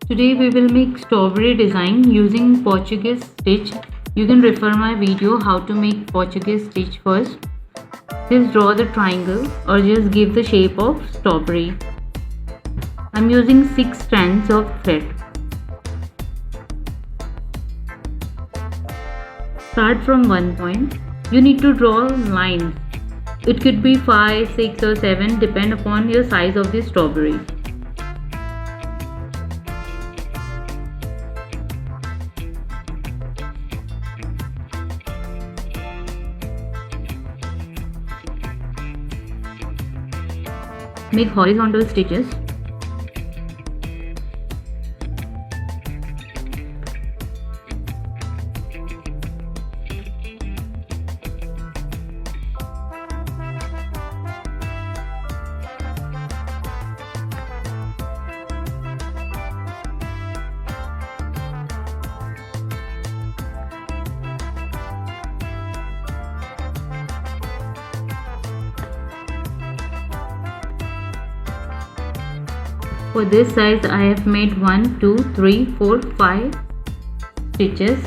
Today we will make strawberry design using Portuguese stitch. You can refer my video how to make Portuguese stitch first. Just draw the triangle or just give the shape of strawberry. I'm using 6 strands of thread. Start from one point. You need to draw lines. It could be 5, 6 or 7 depend upon your size of the strawberry. Make horizontal stitches. For this size I have made 1, 2, 3, 4, 5 stitches.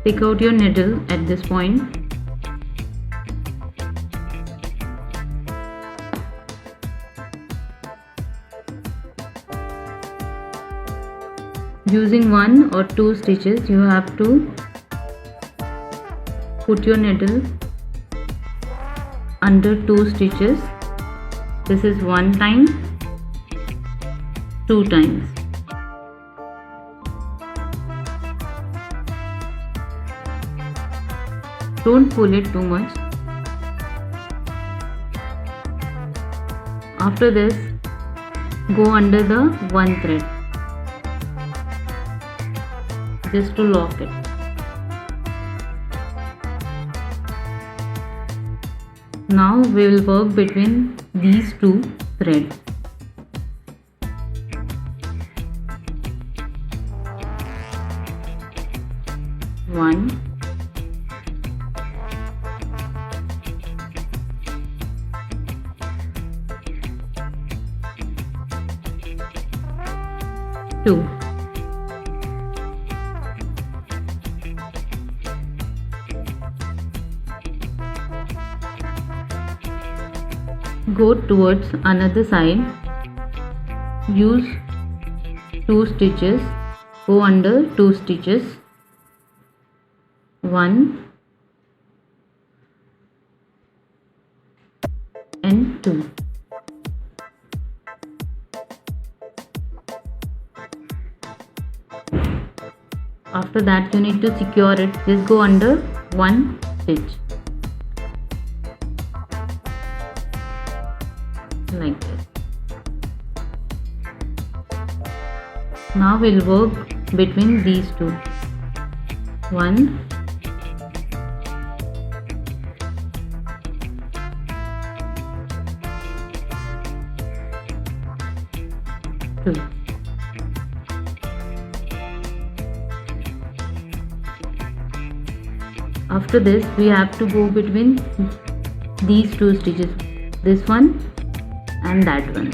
Take out your needle at this point. Using 1 or 2 stitches, you have to put your needle under 2 stitches. This is 1 time, 2 times. Don't pull it too much. After this, go under the 1 thread just to lock it. Now we will work between these 2 threads. One, two. Go towards another side. Use 2 stitches. Go under 2 stitches. 1 and 2. After that you need to secure it. Just go under 1 stitch. Like this. Now we'll work between these 2. 1, 2. After this we have to go between these 2 stitches, this one and that one.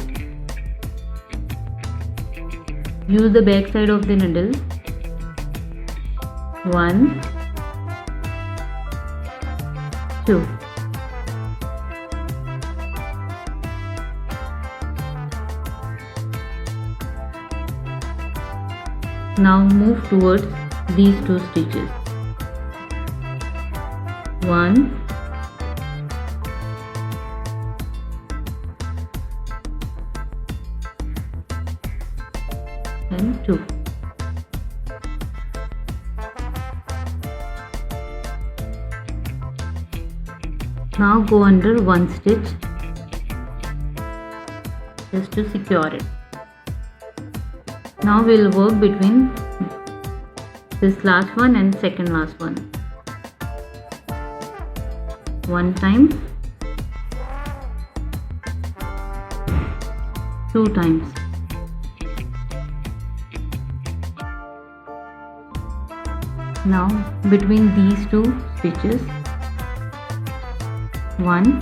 Use the back side of the needle. 1, 2. Now move towards these 2 stitches. 1, 2. Now go under 1 stitch just to secure it. Now we will work between this last one and second last one. 1 time, 2 times. Now between these 2 stitches, 1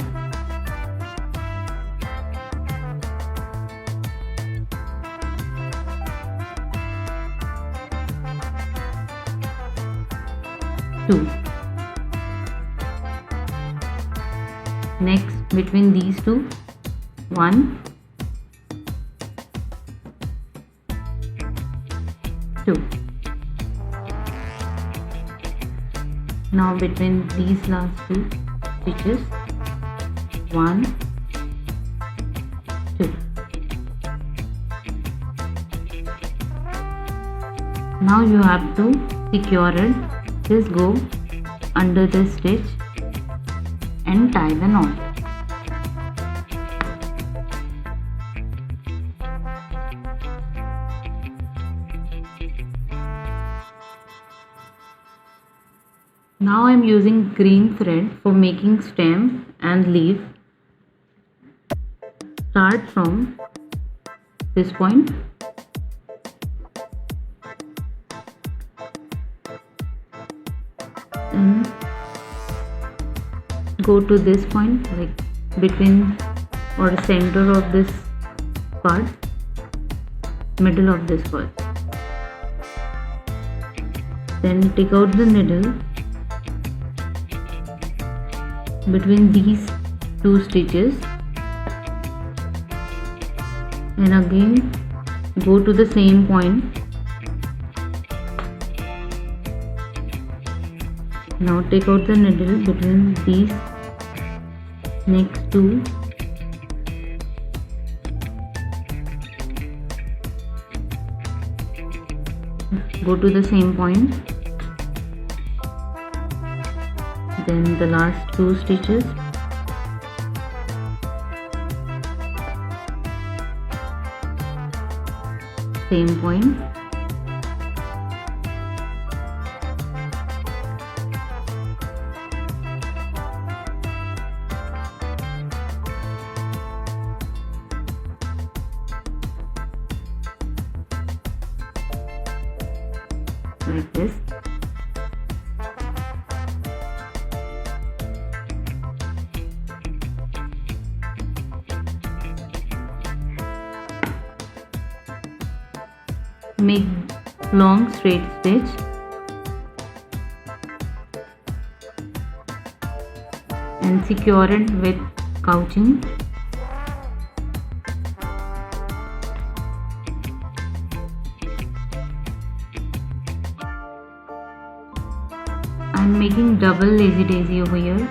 2. Next, between these two, 1, 2. Now between these last two stitches, 1, 2. Now you have to secure it. Just go under this stitch and tie the knot. Now I am using green thread for making stem and leaf. Start from this point and go to this point, like between or center of this part, middle of this part. Then take out the needle between these two stitches and again go to the same point. Now take out the needle between these next two go to the same point, then the last two stitches, same point, like this. Make long straight stitch and secure it with couching. I'm making double lazy daisy over here.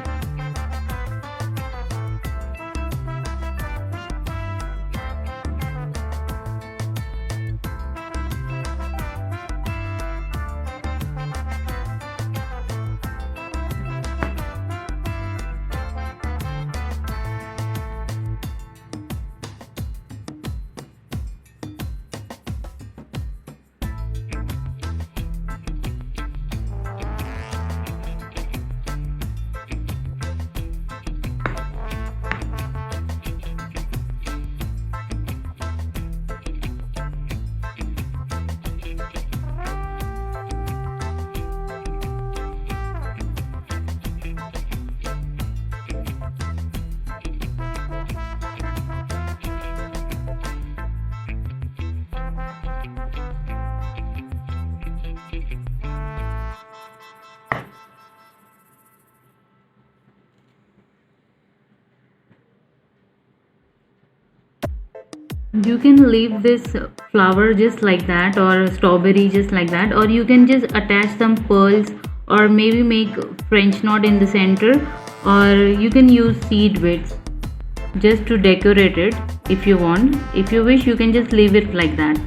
You can leave this flower just like that, or strawberry just like that, or you can just attach some pearls or maybe make French knot in the center, or you can use seed beads just to decorate it if you want. If you wish, you can just leave it like that.